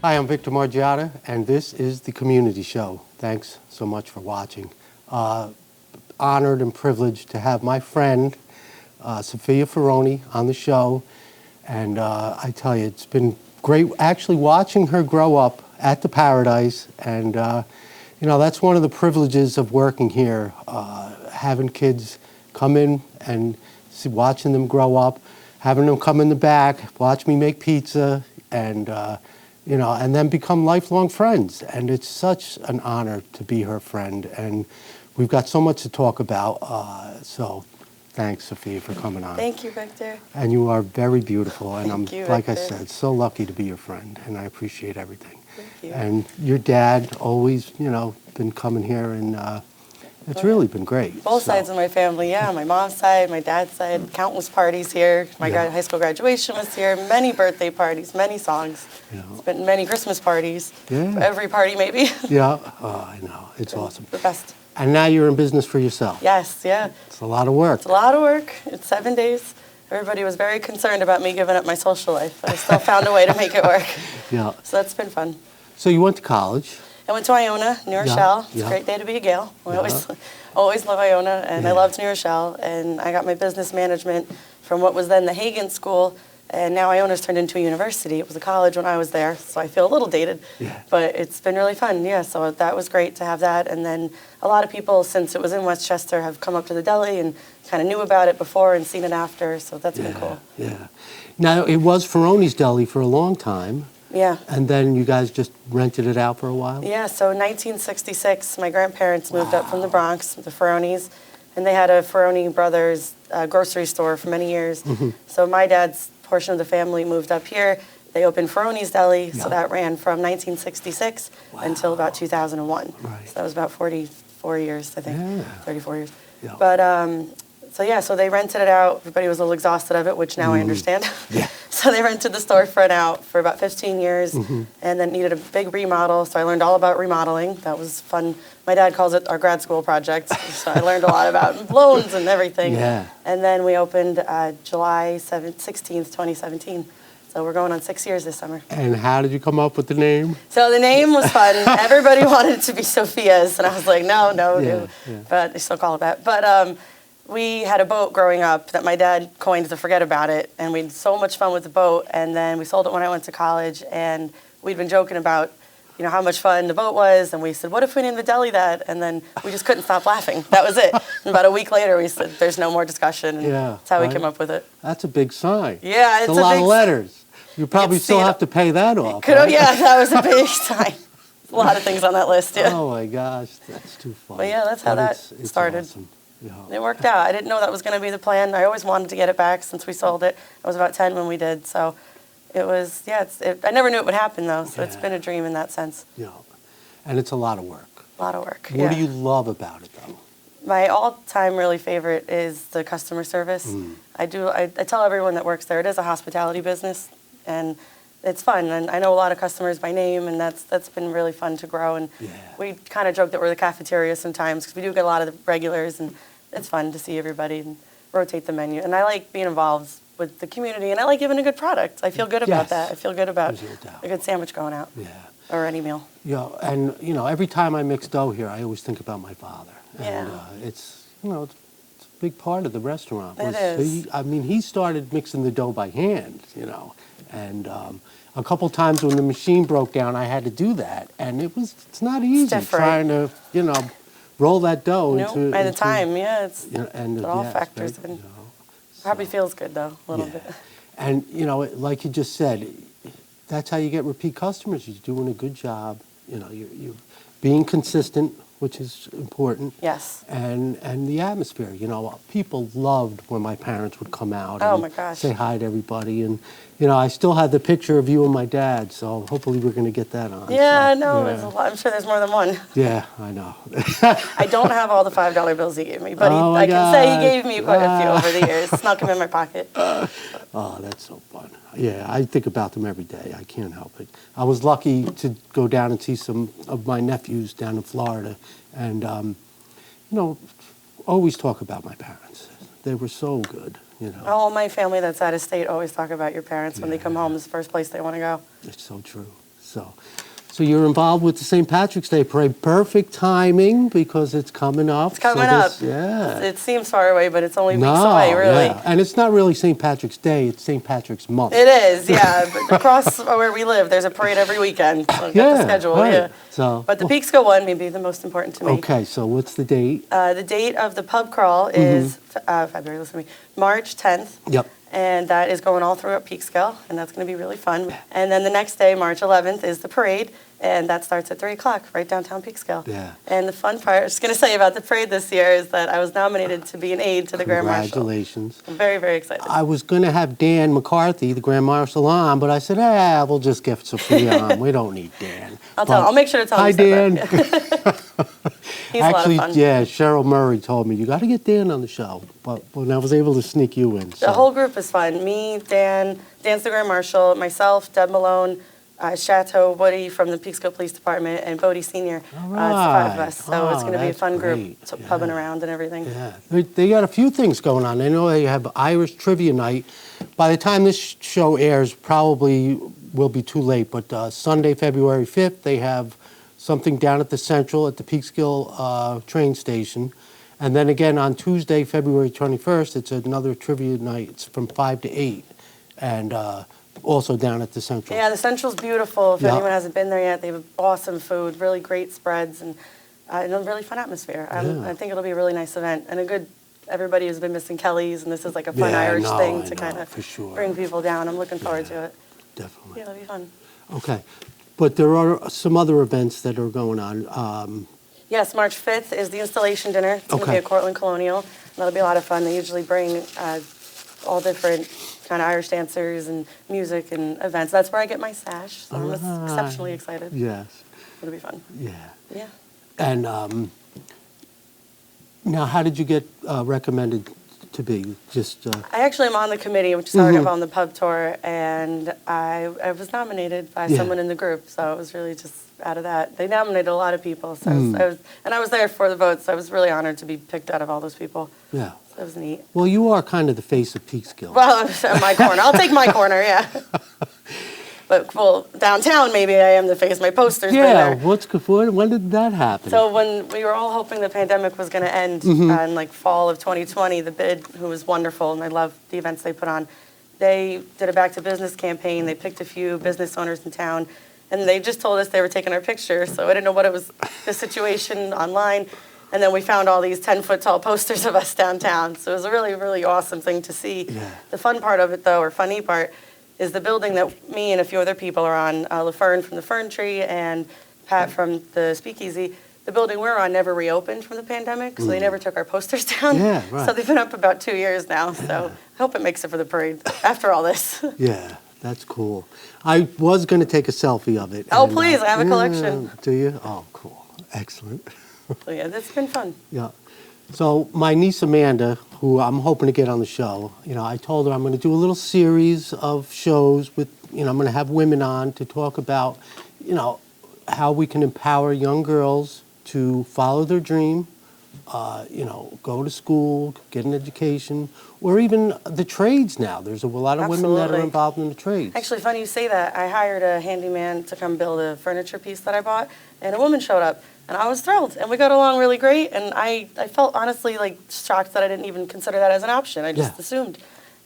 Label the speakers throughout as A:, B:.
A: Hi, I'm Victor Margiotta, and this is The Community Show. Thanks so much for watching. Honored and privileged to have my friend, Sophia Ferony, on the show. And I tell you, it's been great actually watching her grow up at the Paradise. And, you know, that's one of the privileges of working here, having kids come in and watching them grow up, having them come in the back, watch me make pizza, and you know, and then become lifelong friends. And it's such an honor to be her friend. And we've got so much to talk about. So thanks, Sophia, for coming on.
B: Thank you, Victor.
A: And you are very beautiful. And
B: Thank you,
A: like I
B: Victor.
A: said, so lucky to be your friend. And I appreciate everything.
B: Thank you.
A: And your dad always, you know, been coming here, and it's really been great.
B: Both sides of my family, yeah. My mom's side, my dad's side, countless parties here. My high school graduation was here. Many birthday parties, many songs.
A: You know.
B: It's been many Christmas parties.
A: Yeah.
B: For every party, maybe.
A: Yeah, I know. It's awesome.
B: The best.
A: And now you're in business for yourself.
B: Yes, yeah.
A: It's a lot of work.
B: It's a lot of work. It's 7 days. Everybody was very concerned about me giving up my social life, but I still found a way to make it work.
A: Yeah.
B: So that's been fun.
A: So you went to college.
B: I went to Iona, New Rochelle. It's
A: yeah.
B: a great day to be a Gale. I always love Iona, and I loved New Rochelle. And I got my business management from what was then the Hagen School, and now Iona's turned into a university. It was a college when I was there, so I feel a little dated.
A: Yeah.
B: But it's been really fun, yeah. So that was great to have that. And then a lot of people, since it was in Westchester, have come up to the Deli and kind of knew about it before and seen it after. So that's been cool.
A: Yeah. Now, it was Ferony's Deli for a long time.
B: Yeah.
A: And then you guys just rented it out for a while?
B: Yeah, so 1966, my grandparents moved up from the Bronx, the Feronys, and they had a Ferony Brothers grocery store for many years. So my dad's portion of the family moved up here. They opened Ferony's Deli, so that ran from 1966 until about 2001.
A: Right.
B: So that was about 44 years, I think, 34 years.
A: Yeah.
B: But, so they rented it out. Everybody was a little exhausted of it, which now I understand.
A: Yeah.
B: So they rented the storefront out for about 15 years and then needed a big remodel. So I learned all about remodeling. That was fun. My dad calls it our grad school project. So I learned a lot about loans and everything.
A: Yeah.
B: And then we opened July 16th, 2017. So we're going on 6 years this summer.
A: And how did you come up with the name?
B: So the name was fun. Everybody wanted it to be Sophia's. And I was like, no.
A: Yeah.
B: But they still call it that. But we had a boat growing up that my dad coined to forget about it, and we had so much fun with the boat, and then we sold it when I went to college, and we'd been joking about, you know, how much fun the boat was, and we said, what if we named the deli that? And then we just couldn't stop laughing. That was it. And about a week later, we said, there's no more discussion, and that's how we came up with it.
A: That's a big sign.
B: Yeah, it's
A: a lot of letters. You probably still have to pay that off. Right?
B: Yeah, that was a big sign. A lot of things on that list, yeah.
A: Oh, my gosh, that's too funny.
B: But yeah, that's how that started.
A: Awesome. Yeah.
B: It worked out. I didn't know that was going to be the plan. I always wanted to get it back since we sold it. I was about 10 when we did, so it was, I never knew it would happen, though, so it's been a dream in that sense.
A: Yeah, and it's a lot of work.
B: A lot of work,
A: What do you love about it, though?
B: My all-time really favorite is the customer service. I tell everyone that works there, it is a hospitality business, and it's fun, and I know a lot of customers by name, and that's been really fun to grow. And we kind of joke that we're the cafeteria sometimes because we do get a lot of the regulars, and it's fun to see everybody and rotate the menu. And I like being involved with the community, and I like giving a good product. I feel good about that. I feel good about a good sandwich going out, or any meal.
A: Yeah, and you know, every time I mix dough here, I always think about my father. And it's, you know, it's a big part of the restaurant.
B: It is.
A: He started mixing the dough by hand, you know, and a couple times when the machine broke down, I had to do that, and it's not easy trying to, you know, roll that dough into.
B: At the time, it all factors in.
A: You know,
B: Probably feels good though, a little bit.
A: And you know, like you just said, that's how you get repeat customers. You're doing a good job. You know, you're being consistent, which is important.
B: Yes.
A: And the atmosphere. You know, people loved when my parents would come out and say hi to everybody. And you know, I still have the picture of you and my dad, so hopefully we're going to get that on.
B: Yeah, there's a lot. I'm sure there's more than one.
A: Yeah, I know.
B: I don't have all the $5 bills he gave me, but I can say he gave me quite a few over the years. Snuck them in my pocket.
A: Oh, that's so fun. Yeah, I think about them every day. I can't help it. I was lucky to go down and see some of my nephews down in Florida, and you know, always talk about my parents. They were so good. You know.
B: All my family that's out of state always talk about your parents when they come home. It's the first place they want to go.
A: It's so true. So you're involved with the St. Patrick's Day Parade. Perfect timing because it's coming up.
B: It's coming up.
A: Yeah.
B: It seems far away, but it's only weeks away, really.
A: Yeah. And it's not really St. Patrick's Day, it's St. Patrick's Month.
B: It is, yeah. But across where we live, there's a parade every weekend. So get the schedule,
A: right.
B: yeah.
A: So,
B: But the Peekskill one may be the most important to me.
A: okay, so what's the date?
B: The date of the pub crawl is February, listen to me, March 10th.
A: Yep.
B: And that is going all throughout Peekskill, and that's going to be really fun. And then the next day, March 11th, is the parade, and that starts at 3 o'clock, right downtown Peekskill.
A: Yeah.
B: And the fun part, I was just going to say about the parade this year, is that I was nominated to be an aide to the Grand Marshal.
A: Congratulations.
B: I'm very, very excited.
A: I was going to have Dan McCarthy, the Grand Marshal, on, but I said, we'll just get Sophia on. We don't need Dan.
B: I'll make sure to tell
A: hi,
B: him.
A: Dan.
B: He's
A: Actually,
B: a lot of fun.
A: yeah, Cheryl Murray told me, you got to get Dan on the show. But when I was able to sneak you in.
B: The whole group is fun. Me, Dan's the Grand Marshal, myself, Deb Malone, Chateau, Woody from the Peekskill Police Department, and Bodie Sr. It's the 5 of us. So it's going to be a
A: that's
B: fun
A: great.
B: group, pubbing around and everything.
A: Yeah, they got a few things going on. I know they have Irish Trivia Night. By the time this show airs, probably will be too late, but Sunday, February 5th, they have something down at the Central at the Peekskill train station. And then again on Tuesday, February 21st, it's another trivia night. It's from 5 to 8, and also down at the Central.
B: Yeah, the Central's beautiful. If
A: Yeah.
B: anyone hasn't been there yet, they have awesome food, really great spreads, and a really fun atmosphere.
A: Yeah.
B: I think it'll be a really nice event, and a good. Everybody has been missing Kelly's, and this is like a fun
A: Yeah, I
B: Irish
A: know,
B: thing
A: I
B: to
A: know,
B: kind of
A: for sure.
B: bring people down. I'm looking forward to it.
A: Definitely.
B: Yeah, it'll be fun.
A: Okay. But there are some other events that are going on.
B: Yes, March 5th is the installation dinner. It's going to be
A: Okay.
B: at Cortland Colonial. That'll be a lot of fun. They usually bring all different kind of Irish dancers and music and events. That's where I get my sash, so I'm exceptionally excited.
A: Yes.
B: It'll be fun.
A: Yeah.
B: Yeah.
A: And now, how did you get recommended to be? Just
B: I actually am on the committee, which started on the pub tour, and I was nominated by
A: Yeah.
B: someone in the group, so it was really just out of that. They nominated a lot of people, so I was there for the votes, so I was really honored to be picked out of all those people.
A: yeah.
B: So it was neat.
A: Well, you are kind of the face of Peekskill.
B: Well, my corner. I'll take my corner, yeah. But, well, downtown, maybe I am the face. My poster's been
A: yeah.
B: there.
A: When did that happen?
B: So when we were all hoping the pandemic was going to end in like fall of 2020, the BID, who was wonderful, and I love the events they put on, they did a back to business campaign. They picked a few business owners in town, and they just told us they were taking our picture. So I didn't know what it was, the situation online. And then we found all these 10-foot tall posters of us downtown. So it was a really, really awesome thing to see.
A: Yeah.
B: The fun part of it, though, or funny part, is the building that me and a few other people are on, LaFern from the Fern Tree and Pat from the Speakeasy. The building we're on never reopened from the pandemic, so they never took our posters down.
A: Yeah, right.
B: So they've been up about 2 years now. So I hope it makes it for the parade after all this.
A: Yeah, that's cool. I was going to take a selfie of it.
B: Oh,
A: and,
B: please, I have a collection.
A: Do you? Oh, cool. Excellent.
B: So yeah, it's been fun.
A: Yeah. So my niece Amanda, who I'm hoping to get on the show, I told her I'm going to do a little series of shows with, I'm going to have women on to talk about, how we can empower young girls to follow their dream, go to school, get an education, or even the trades now. There's a lot of women that are
B: Absolutely.
A: involved in the trades.
B: Actually, funny you say that. I hired a handyman to come build a furniture piece that I bought, and a woman showed up, and I was thrilled, and we got along really great, and I felt honestly like shocked that I didn't even consider that as an option. I just
A: Yeah. assumed.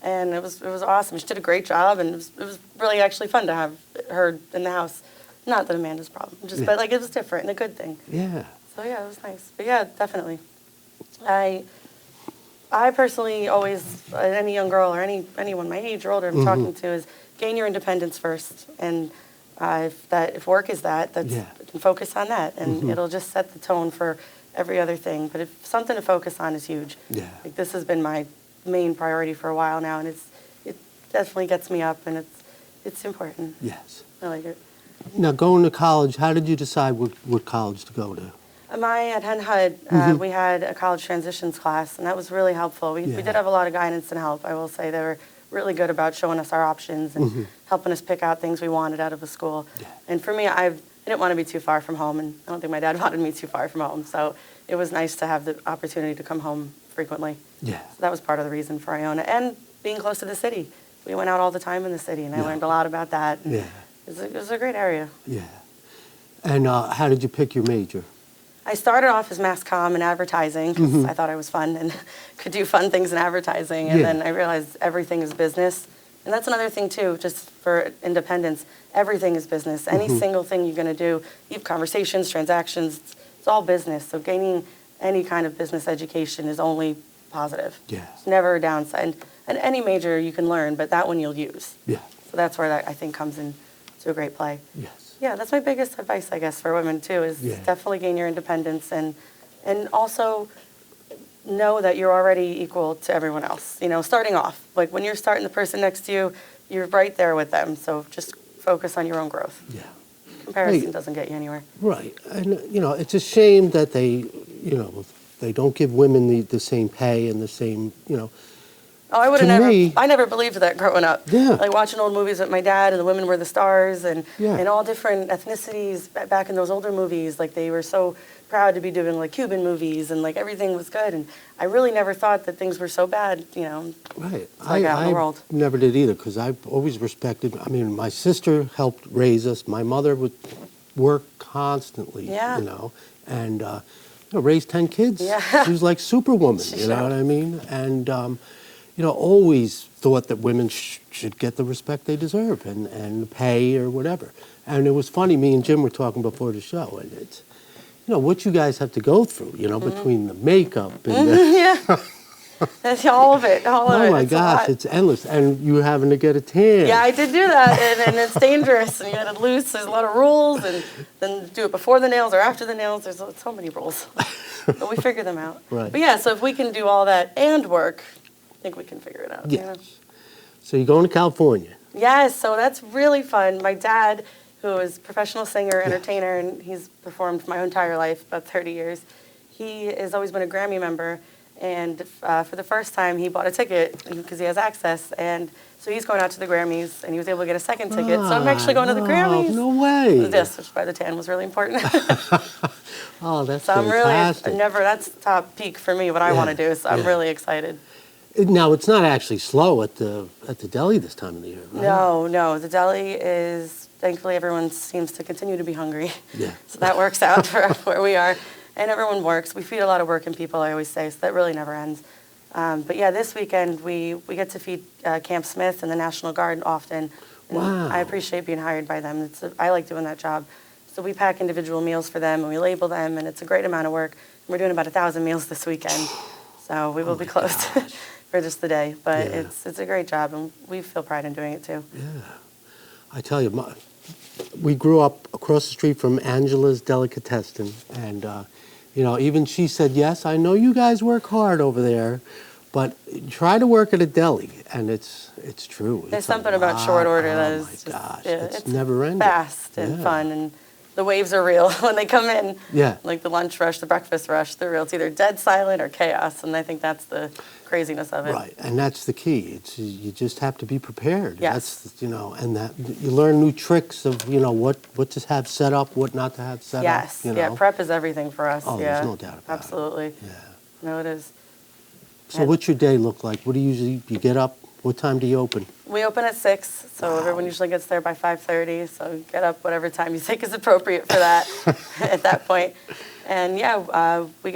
B: And it was awesome. She did a great job, and it was really actually fun to have her in the house. Not that Amanda's problem, but like it was different and a good thing.
A: Yeah.
B: So yeah, it was nice. But yeah, definitely. I personally always, any young girl or anyone my age or older I'm talking to is gain your independence first. And if work is that's focus on that. And it'll just set the tone for every other thing. But if something to focus on is huge.
A: Yeah.
B: Like this has been my main priority for a while now. And it definitely gets me up and it's important.
A: Yes.
B: I like it.
A: Now, going to college, how did you decide what college to go to?
B: At Hen HUD, we had a college transitions class, and that was really helpful. We did have a lot of guidance and help. I will say they were really good about showing us our options and helping us pick out things we wanted out of a school.
A: Yeah.
B: And for me, I didn't want to be too far from home, and I don't think my dad wanted me too far from home. So it was nice to have the opportunity to come home frequently.
A: Yeah.
B: So that was part of the reason for Iona, and being close to the city. We went out all the time in the city, and I learned a lot about that. And
A: Yeah.
B: It was a great area.
A: Yeah. And how did you pick your major?
B: I started off as mass comm and advertising because I thought I was fun and could do fun things in advertising. And then I realized everything is business. And that's another thing, too, just for independence. Everything is business. Any single thing you're going to do, you have conversations, transactions, it's all business. So gaining any kind of business education is only positive.
A: Yes.
B: It's never a downside. And any major you can learn, but that one you'll use.
A: Yeah.
B: So that's where that, I think, comes in to a great play.
A: Yes.
B: Yeah, that's my biggest advice, I guess, for women, too, is definitely gain your independence and also know that you're already equal to everyone else. You know, starting off, like when you're starting the person next to you, you're right there with them. So just focus on your own growth.
A: Yeah.
B: Comparison doesn't get you anywhere.
A: Right. And, you know, it's a shame that they don't give women the same pay and the same, you know.
B: Oh, I never believed that growing up.
A: Yeah.
B: Like watching old movies with my dad and the women were the stars and all different ethnicities back in those older movies. Like they were so proud to be doing like Cuban movies and like everything was good. And I really never thought that things were so bad, you know.
A: Right.
B: Like out in the world.
A: Never did either because I've always respected, I mean, my sister helped raise us. My mother would work constantly, you know, and raised 10 kids.
B: Yeah.
A: She was like Superwoman, you know what I mean? And, you know, always thought that women should get the respect they deserve and pay or whatever. And it was funny, me and Jim were talking before the show, and it's, you know, what you guys have to go through, you know, between the makeup and
B: That's all of it, all of it.
A: Oh my gosh, it's endless. And you having to get a tan.
B: Yeah, I did do that, and it's dangerous, and you got to loose. There's a lot of rules, and then do it before the nails or after the nails. There's so many rules, but we figure them out.
A: Right.
B: But yeah, so if we can do all that and work, I think we can figure it out.
A: Yes.
B: You know?
A: So you're going to California.
B: Yes, so that's really fun. My dad, who is a professional singer, entertainer, and he's performed my entire life, about 30 years, he has always been a Grammy member. And for the first time, he bought a ticket because he has access. And so he's going out to the Grammys, and he was able to get a second ticket. So I'm actually going to the Grammys.
A: No way.
B: This, which by the tan was really important.
A: Oh, that's
B: so
A: fantastic.
B: that's top peak for me, what I want to do. So I'm really excited.
A: Now, it's not actually slow at the Deli this time of the year, right?
B: No. The Deli is, thankfully, everyone seems to continue to be hungry.
A: Yeah.
B: So that works out for where we are. And everyone works. We feed a lot of working people, I always say, so that really never ends. But yeah, this weekend we get to feed Camp Smith and the National Guard often. And
A: Wow.
B: I appreciate being hired by them. I like doing that job. So we pack individual meals for them and we label them, and it's a great amount of work. And we're doing about 1,000 meals this weekend. So we will be closed for just the day. But it's a great job, and we feel pride in doing it too.
A: Yeah. I tell you, we grew up across the street from Angela's Delicatessen, and you know, even she said, yes, I know you guys work hard over there, but try to work at a deli, and it's true.
B: There's something about short order that is just,
A: gosh,
B: it's
A: it's never ending.
B: fast and fun, and the waves are real when they come in.
A: Yeah.
B: Like the lunch rush, the breakfast rush, they're real. It's either dead silent or chaos, and I think that's the craziness of it.
A: Right, and that's the key. It's you just have to be prepared.
B: Yes.
A: That's, you know, and that you learn new tricks of, you know, what to have set up, what not to have set
B: Yes.
A: up. You know?
B: Yeah, prep is everything for us.
A: Oh, there's no doubt about it.
B: Absolutely.
A: Yeah.
B: No, it is.
A: So what's your day look like? What do you get up? What time do you open?
B: We open at 6, so everyone usually gets there by 5:30. So get up whatever time you think is appropriate for that at that point. And yeah, we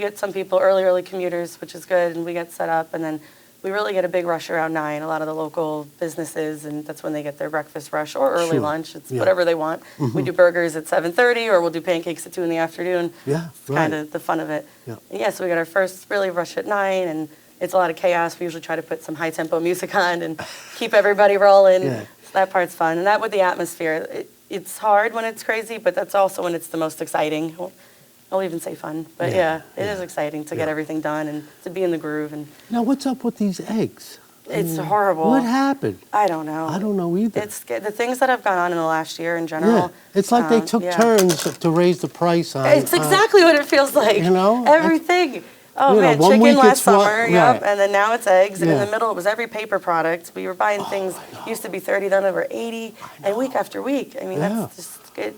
B: get some people early commuters, which is good, and we get set up, and then we really get a big rush around 9. A lot of the local businesses, and that's when they get their breakfast rush or early lunch. It's whatever they want. We do burgers at 7:30, or we'll do pancakes at 2 in the afternoon.
A: Yeah,
B: It's kind of the fun of it.
A: Yeah.
B: And yeah, so we got our first really rush at 9, and it's a lot of chaos. We usually try to put some high-tempo music on and keep everybody rolling.
A: Yeah.
B: So that part's fun. And that with the atmosphere, it's hard when it's crazy, but that's also when it's the most exciting. I'll even say fun. But yeah, it is exciting to get everything done and to be in the groove. And
A: Now, what's up with these eggs?
B: it's horrible.
A: What happened?
B: I don't know.
A: I don't know either.
B: It's the things that have gone on in the last year in general.
A: Yeah, it's like they took turns to raise the price on.
B: It's exactly what it feels like.
A: You know?
B: Everything. Oh,
A: You know,
B: man,
A: 1
B: chicken
A: week
B: last
A: it's one-
B: summer,
A: right.
B: and then now it's eggs, and in
A: Yeah.
B: the middle it was every paper product. We were buying things, used to be 30, then over 80, and week after week. I mean, that's just good.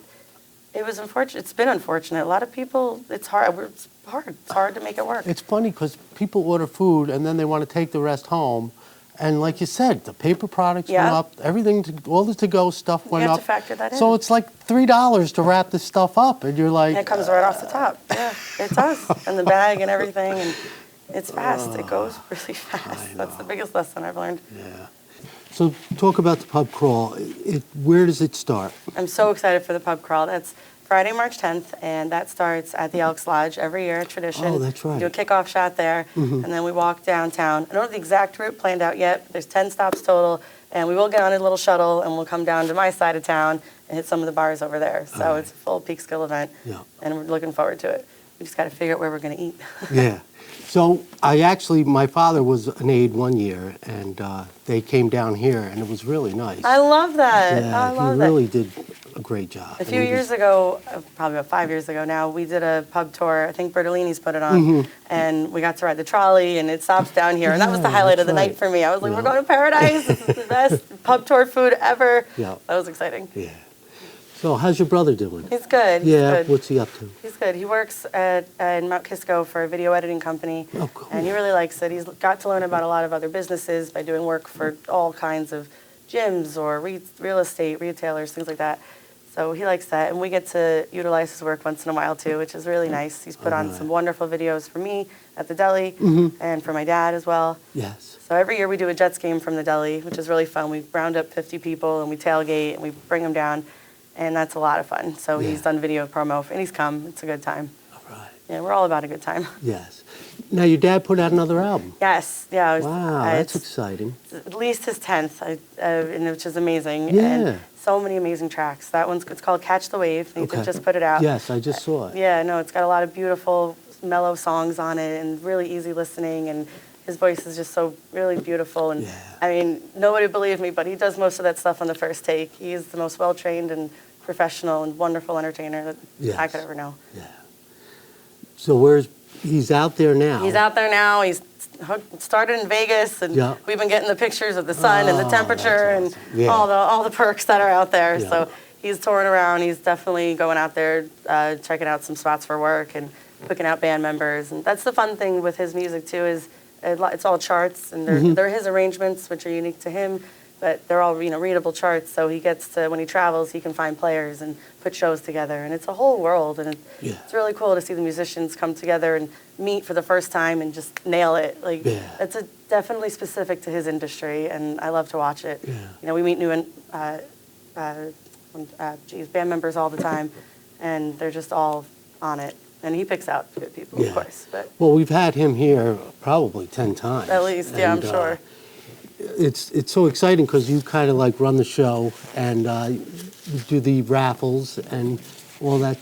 B: It was unfortunate. It's been unfortunate. A lot of people, it's hard. It's hard. It's hard to make it work.
A: It's funny because people order food and then they want to take the rest home, And like you said, the paper products went
B: Yeah.
A: up, everything, all the to-go stuff went
B: have
A: up.
B: to factor that
A: So
B: in.
A: it's like $3 to wrap this stuff up, and you're like,
B: And it comes right off the top. Yeah, it does. And the bag and everything, and it's fast. It goes really fast. That's the biggest lesson I've learned.
A: yeah. So talk about the pub crawl. Where does it start?
B: I'm so excited for the pub crawl. That's Friday, March 10th, and that starts at the Elks Lodge every year, tradition.
A: Oh, that's right.
B: We do a kickoff shot there, and then we walk downtown. I don't have the exact route planned out yet, but there's 10 stops total, and we will get on a little shuttle, and we'll come down to my side of town and hit some of the bars over there. So
A: All right.
B: it's a full peak skill event,
A: Yeah.
B: and we're looking forward to it. We just got to figure out where we're going to eat.
A: Yeah. So my father was an aide one year, and they came down here, and it was really nice.
B: I love that.
A: Yeah,
B: I love
A: he
B: that.
A: really did a great job.
B: A few years ago, probably about 5 years ago now, we did a pub tour. I think Bertolini's put it on, and we got to ride the trolley, and it stops down here, and that was the
A: Yeah,
B: highlight of the
A: that's
B: night for me. I was like,
A: Yeah.
B: we're going to paradise. This is the best pub tour food ever.
A: Yeah.
B: That was exciting.
A: Yeah. So how's your brother doing?
B: He's good. He's
A: Yeah,
B: good.
A: what's he up to?
B: He's good. He works in Mount Kisco for a video editing company,
A: Oh, cool.
B: and he really likes it. He's got to learn about a lot of other businesses by doing work for all kinds of gyms or real estate, retailers, things like that. So he likes that, and we get to utilize his work once in a while too, which is really nice. He's put on some wonderful videos for me at the Deli and for my dad as well.
A: Yes.
B: So every year we do a Jets game from the Deli, which is really fun. We round up 50 people and we tailgate and we bring them down, and that's a lot of fun. So
A: Yeah.
B: he's done video promo, and he's come. It's a good time.
A: All right.
B: Yeah, we're all about a good time.
A: Yes. Now, your dad put out another album.
B: Yes, yeah.
A: Wow, that's
B: it's
A: exciting.
B: at least his 10th, and which is amazing.
A: Yeah.
B: And so many amazing tracks. That one's it's called Catch the Wave. He
A: Okay.
B: just put it out.
A: Yes, I just saw it.
B: Yeah, no, it's got a lot of beautiful, mellow songs on it and really easy listening. And his voice is just so really beautiful. And
A: Yeah.
B: I mean, nobody believed me, but he does most of that stuff on the first take. He is the most well-trained and professional and wonderful entertainer that I
A: Yes.
B: could ever know.
A: Yeah. So he's out there now?
B: He's out there now. He's started in Vegas, and
A: Yeah.
B: we've been getting the pictures of the sun and the
A: Oh,
B: temperature
A: that's
B: and
A: awesome. Yeah.
B: all the perks that are out there.
A: Yeah.
B: So he's touring around. He's definitely going out there, checking out some spots for work and picking out band members. And that's the fun thing with his music too is it's all charts, and they're his arrangements, which are unique to him. But they're all readable charts. So he gets to when he travels, he can find players and put shows together, and it's a whole world. And
A: Yeah.
B: it's really cool to see the musicians come together and meet for the first time and just nail it. Like
A: Yeah.
B: it's definitely specific to his industry, and I love to watch it.
A: Yeah.
B: You know, we meet new band members all the time, and they're just all on it. And he picks out good people,
A: Yeah.
B: of course, but
A: Well, we've had him here probably 10 times.
B: at least, yeah, I'm
A: And,
B: sure.
A: It's so exciting because you kind of like run the show and you do the raffles and all that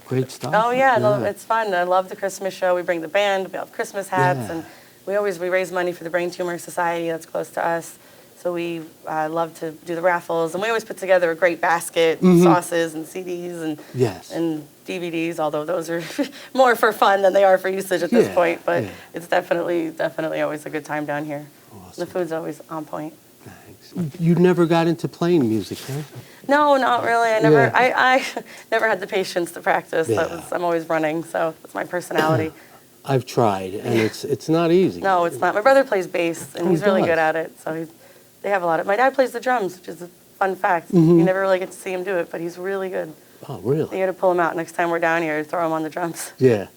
A: great stuff.
B: Oh yeah, no, it's fun. I love the Christmas show. We bring the band. We have Christmas hats,
A: Yeah.
B: and we raise money for the Brain Tumor Society that's close to us. So we love to do the raffles, and we always put together a great basket, sauces and CDs and
A: Yes.
B: and DVDs. Although those are more for fun than they are for usage at this
A: Yeah,
B: point, but
A: yeah.
B: it's definitely always a good time down here. The food's always on point.
A: Thanks. You never got into playing music, huh?
B: No, not really. I never,
A: Yeah.
B: I never had the patience to practice.
A: Yeah.
B: I'm always running, so that's my personality.
A: I've tried, and it's not easy.
B: No, it's not. My brother plays bass, and
A: Oh,
B: he's
A: he
B: really
A: does?
B: good at it. So they have a lot of. My dad plays the drums, which is a fun fact.
A: Mm-hmm.
B: You never really get to see him do it, but he's really good.
A: Oh,
B: You
A: really?
B: got to pull him out next time we're down here. Throw him on the drums.
A: Yeah.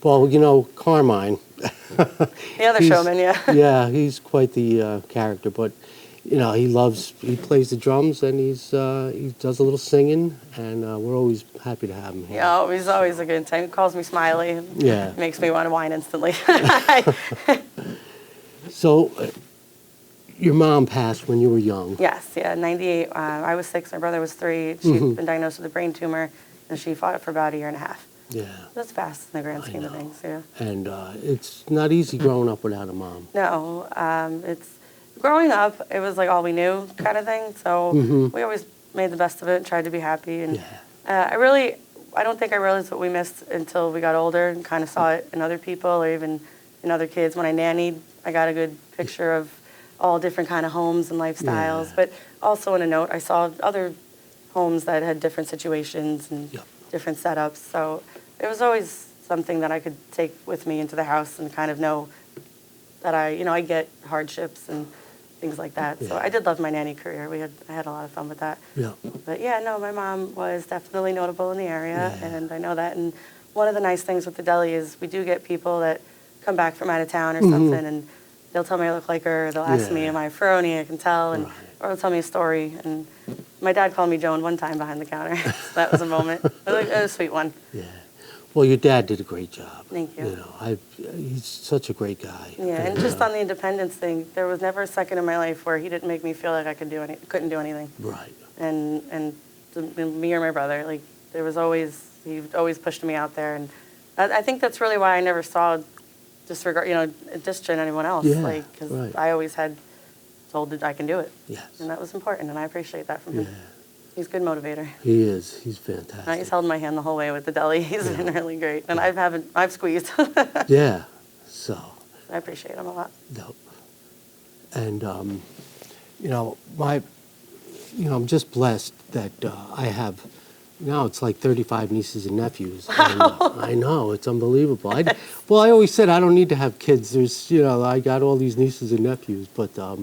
A: Well, Carmine.
B: The other
A: he's-
B: showman, yeah.
A: Yeah, he's quite the character, but he plays the drums and he does a little singing, and we're always happy to have him here.
B: Yeah, he's always a good time. He calls me Smiley.
A: Yeah.
B: Makes me want to whine instantly.
A: So, your mom passed when you were young.
B: Yes, yeah, 98. I was 6, my brother was 3. She'd been diagnosed with a brain tumor, and she fought it for about a year and a half.
A: Yeah.
B: That's fast in the grand scheme of
A: know.
B: things, yeah.
A: And it's not easy growing up without a mom.
B: No, it's growing up. It was like all we knew, kind of thing. So we always made the best of it and tried to be happy. And I don't think I realized what we missed until we got older and kind of saw it in other people or even in other kids. When I nannied, I got a good picture of all different kind of homes and lifestyles.
A: Yeah.
B: But also in a note, I saw other homes that had different situations and
A: Yep.
B: different setups. So it was always something that I could take with me into the house and kind of know that I get hardships and things like that. So
A: Yeah.
B: I did love my nanny career. I had a lot of fun with that.
A: Yeah.
B: But yeah, no, my mom was definitely notable in the area,
A: Yeah.
B: and I know that. And one of the nice things with the deli is we do get people that come back from out of town or something, and they'll tell me I look like her, or they'll ask me,
A: Yeah.
B: am I Ferony? I can tell, and
A: Right.
B: or they'll tell me a story. And my dad called me Joan one time behind the counter. So that was a moment. It was a sweet one.
A: Yeah. Well, your dad did a great job.
B: Thank you.
A: You know, he's such a great guy.
B: Yeah, and just on the independence thing, there was never a second in my life where he didn't make me feel like I couldn't do anything.
A: Right.
B: And me or my brother, like he always pushed me out there, and I think that's really why I never saw disregard, disregard anyone else,
A: Yeah,
B: because
A: right.
B: I always had told that I can do it,
A: Yes.
B: and that was important, and I appreciate that from
A: Yeah.
B: him. He's a good motivator.
A: He is. He's fantastic.
B: He's held my hand the whole way with the deli. He's been really great, and I've squeezed.
A: Yeah. So.
B: I appreciate him a lot.
A: No. And I'm just blessed that I have. Now it's like 35 nieces and nephews. And, I know, it's unbelievable. I always said I don't need to have kids. There's, I got all these nieces and nephews. But, I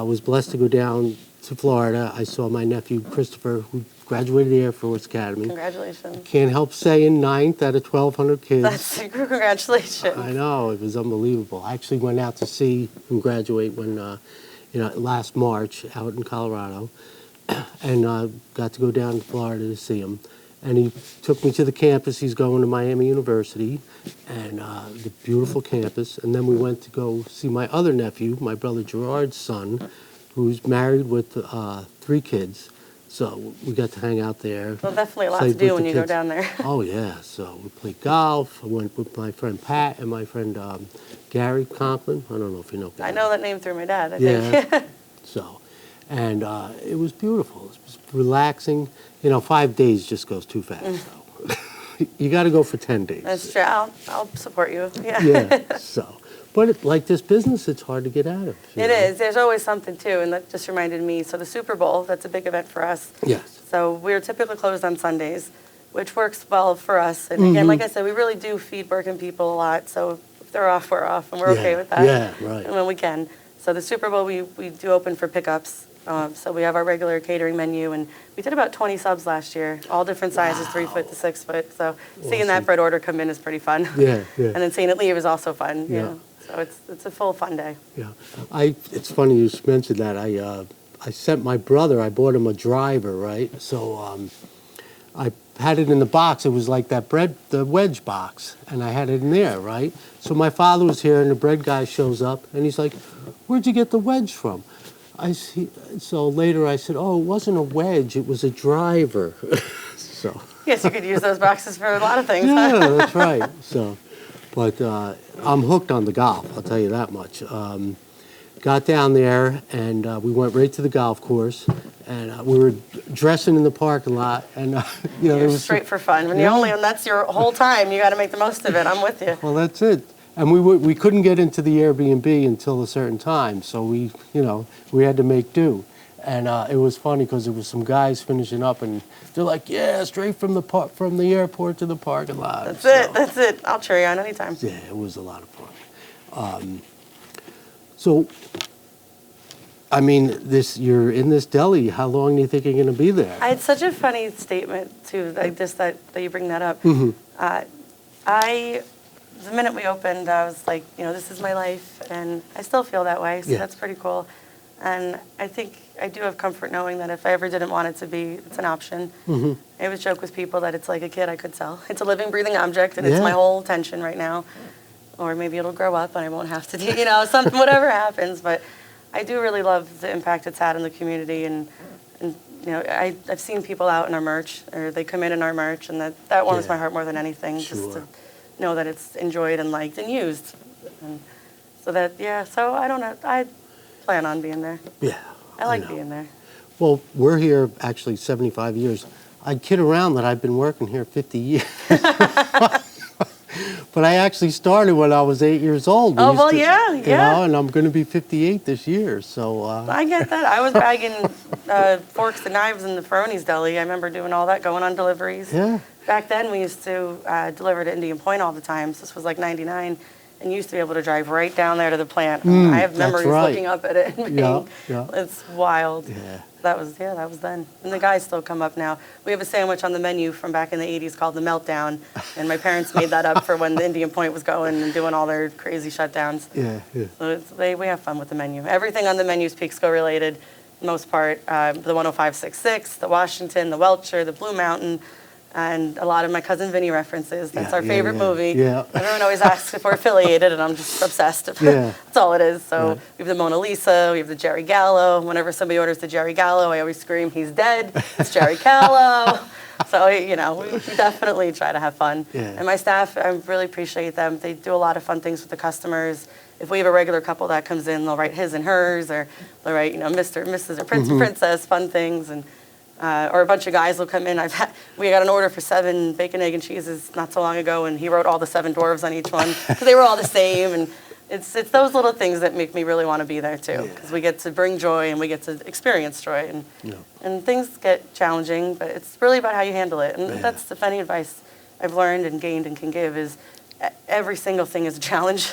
A: was blessed to go down to Florida. I saw my nephew, Christopher, who graduated the Air Force Academy.
B: Congratulations.
A: Can't help saying ninth out of 1,200 kids.
B: That's congratulations.
A: I know, it was unbelievable. I actually went out to see him graduate when, last March out in Colorado. And got to go down to Florida to see him. And he took me to the campus. He's going to Miami University, and the beautiful campus. And then we went to go see my other nephew, my brother Gerard's son, who's married with 3 kids. So we got to hang out there.
B: Well, definitely a lot
A: played
B: to do
A: with
B: when
A: the
B: you go
A: kids.
B: down there.
A: Oh, yeah. So we played golf. I went with my friend Pat and my friend Gary Conklin. I don't know if you know Gary.
B: I know that name through my dad, I
A: Yeah.
B: think.
A: So, and it was beautiful. It was relaxing. 5 days just goes too fast. So. You got to go for 10 days.
B: That's true. I'll support you. Yeah.
A: Yeah. So, but like this business, it's hard to get out of.
B: It is. There's always something too, and that just reminded me. So the Super Bowl, that's a big event for us.
A: Yes.
B: So we're typically closed on Sundays, which works well for us. And again, like I said, we really do feed working people a lot. So if they're off, we're off, and we're okay with that.
A: Yeah, right.
B: And when we can. So the Super Bowl, we do open for pickups. So we have our regular catering menu, and we did about 20 subs last year, all different sizes, 3 foot to 6 foot. So seeing that bread order come in is pretty fun.
A: Yeah, yeah.
B: And then seeing it leave is also fun.
A: Yeah.
B: So it's a full fun day.
A: Yeah. It's funny you mentioned that. I sent my brother. I bought him a driver, right? So I had it in the box. It was like that the wedge box, and I had it in there, right? So my father was here, and the bread guy shows up, and he's like, "Where'd you get the wedge from?" So later I said, "Oh, it wasn't a wedge. It was a driver." So.
B: Yes, you could use those boxes for a lot of things.
A: Yeah, that's right. So, but I'm hooked on the golf. I'll tell you that much. Got down there, and we went right to the golf course, and we were dressing in the parking lot, and there
B: You're
A: was
B: straight for fun. And that's your whole time. You got to make the most of it. I'm with you.
A: Well, that's it. And we couldn't get into the Airbnb until a certain time, so we had to make do. And it was funny because there was some guys finishing up, and they're like, "Yeah, straight from the airport to the parking lot."
B: That's
A: So,
B: it. That's it. I'll cheer you on anytime.
A: Yeah, it was a lot of fun. So, I mean, you're in this deli. How long do you think you're going to be there?
B: I had such a funny statement too, like this that you bring that up. The minute we opened, I was like, this is my life, and I still feel that way. So
A: Yeah.
B: that's pretty cool. And I think I do have comfort knowing that if I ever didn't want it to be, it's an option. I always joke with people that it's like a kid I could sell. It's a living, breathing object, and it's
A: Yeah.
B: my whole attention right now. Or maybe it'll grow up and I won't have to do, something, whatever happens. But I do really love the impact it's had in the community, and I've seen people out in our merch, or they come in our merch, and that warms
A: Yeah.
B: my heart more than anything. Just
A: Sure.
B: to know that it's enjoyed and liked and used. And so I don't know. I plan on being there.
A: Yeah.
B: I like
A: know.
B: being there.
A: Well, we're here actually 75 years. I kid around that I've been working here 50 years. But I actually started when I was 8 years old.
B: Oh, well, yeah.
A: And I'm going to be 58 this year, so...
B: I get that. I was bagging forks and knives in the Ferony's deli. I remember doing all that, going on deliveries.
A: Yeah.
B: Back then, we used to deliver to Indian Point all the time. So this was like 99. and you used to be able to drive right down there to the plant. I have
A: that's
B: memories
A: right.
B: looking up at it and being,
A: Yeah.
B: it's wild.
A: Yeah.
B: That was then. And the guys still come up now. We have a sandwich on the menu from back in the 80s called the Meltdown, and my parents made that up for when the Indian Point was going and doing all their crazy shutdowns.
A: Yeah, yeah.
B: So we have fun with the menu. Everything on the menu is Peekskill related, most part. The 10566, the Washington, the Welcher, the Blue Mountain, and a lot of my Cousin Vinny references. That's our favorite movie.
A: Yeah.
B: Everyone always asks if we're affiliated, and I'm just obsessed.
A: Yeah.
B: That's all it is. So
A: Right.
B: we have the Mona Lisa, we have the Jerry Gallo. Whenever somebody orders the Jerry Gallo, I always scream, "He's dead." It's Jerry Gallo. So, we definitely try to have fun.
A: Yeah.
B: And my staff, I really appreciate them. They do a lot of fun things with the customers. If we have a regular couple that comes in, they'll write his and hers, or they'll write, Mr. and Mrs. or Prince and Princess, fun things. And or a bunch of guys will come in. We got an order for 7 bacon, egg, and cheeses not so long ago, and he wrote all the 7 dwarves on each one because they were all the same. And it's those little things that make me really want to be there too, because we get to bring joy and we get to experience joy. And things get challenging, but it's really about how you handle it. And that's the any advice I've learned and gained and can give is every single thing is a challenge.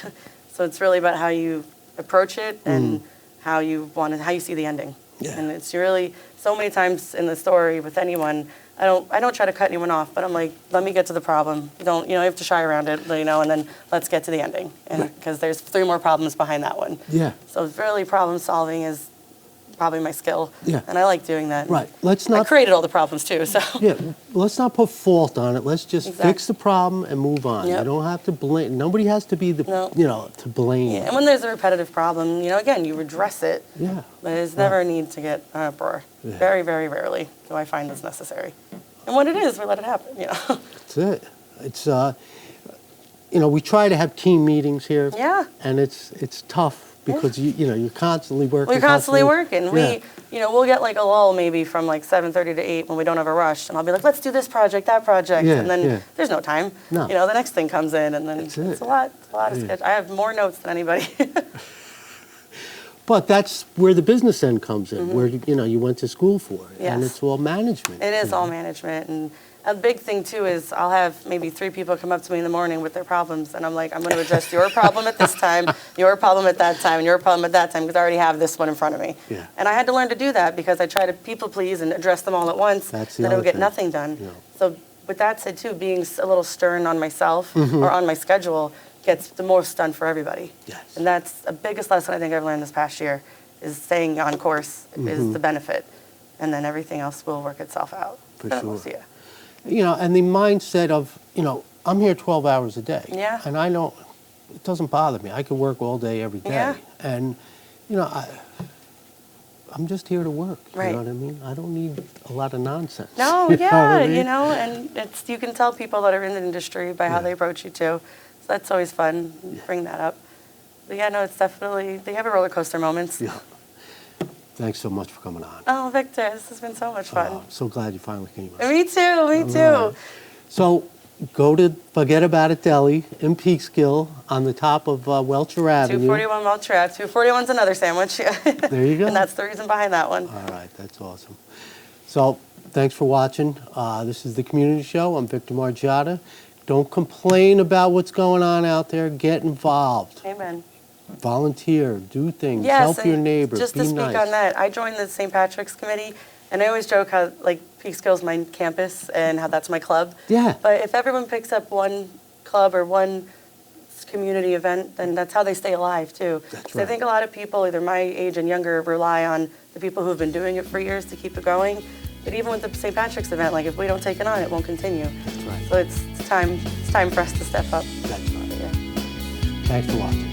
B: So it's really about how you approach it and how you see the ending.
A: Yeah.
B: And it's really so many times in the story with anyone, I don't try to cut anyone off, but I'm like, let me get to the problem. You have to shy around it, and then let's get to the ending. And because there's 3 more problems behind that one.
A: Yeah.
B: So it's really problem solving is probably my skill.
A: Yeah.
B: And I like doing that.
A: Right. Let's
B: I
A: not.
B: created all the problems too, so.
A: Yeah. Let's not put fault on it. Let's just
B: Exactly.
A: fix the problem and move on.
B: Yep.
A: You don't have to blame. Nobody has to be the.
B: No.
A: To blame.
B: Yeah. And when there's a repetitive problem, again, you address it.
A: Yeah.
B: But there's never a need to get an uproar.
A: Yeah.
B: Very, very rarely do I find this necessary. And when it is, we let it happen.
A: That's it. It's we try to have team meetings here.
B: Yeah.
A: And it's tough because you're constantly working.
B: We're constantly working.
A: Yeah.
B: We'll get like a lull maybe from like 7:30 to 8 when we don't have a rush, and I'll be like, let's do this project, that project,
A: Yeah,
B: and then
A: yeah.
B: there's no time.
A: No.
B: The next thing comes in, and then
A: That's
B: it's
A: it.
B: a lot of schedule. I have more notes than anybody.
A: But that's where the business end comes in, where you went to school for it, and
B: Yes.
A: it's all management.
B: It is all management, and a big thing too is I'll have maybe 3 people come up to me in the morning with their problems, and I'm like, I'm going to address your problem at this time, your problem at that time, and your problem at that time, because I already have this one in front of me.
A: Yeah.
B: And I had to learn to do that because I try to people please and address them all at once,
A: That's the
B: then I would
A: other
B: get
A: thing.
B: nothing done.
A: Yeah.
B: So with that said too, being a little stern on myself
A: Mm-hmm.
B: or on my schedule gets the most done for everybody.
A: Yes.
B: And that's the biggest lesson I think I've learned this past year is staying on course is the benefit, and then everything else will work itself out.
A: For
B: Then
A: sure.
B: we'll see ya.
A: And the mindset of, I'm here 12 hours a day.
B: Yeah.
A: And it doesn't bother me. I could work all day, every day.
B: Yeah.
A: And, I'm just here to work.
B: Right.
A: You know what I mean? I don't need a lot of nonsense.
B: No,
A: You know what
B: yeah,
A: I mean?
B: and you can tell people that are in the industry by how they approach you too. So that's always fun. Bring that up. But yeah, no, it's definitely, they have a roller coaster moments.
A: Yeah. Thanks so much for coming on.
B: Oh, Victor, this has been so much fun.
A: I'm so glad you finally came on.
B: Me too, me too.
A: right. So go to Forget About It Deli in Peekskill on the top of Welcher Avenue.
B: 241 Welcher Ave. 241's another sandwich.
A: There you go.
B: And that's the reason behind that one.
A: All right, that's awesome. So thanks for watching. This is The Community Show. I'm Victor Margiotta. Don't complain about what's going on out there. Get involved.
B: Amen.
A: Volunteer. Do things.
B: Yes,
A: Help your
B: and
A: neighbor.
B: just
A: Be
B: to speak
A: nice.
B: on that, I joined the St. Patrick's Committee, and I always joke how, Peekskill's my campus and how that's my club.
A: Yeah.
B: But if everyone picks up one club or one community event, then that's how they stay alive, too.
A: That's
B: 'Cause I
A: right.
B: think a lot of people, either my age and younger, rely on the people who've been doing it for years to keep it going. But even with the St. Patrick's event, if we don't take it on, it won't continue.
A: That's right.
B: So it's time for us to step up.
A: That's right.
B: Yeah.
A: Thanks for watching.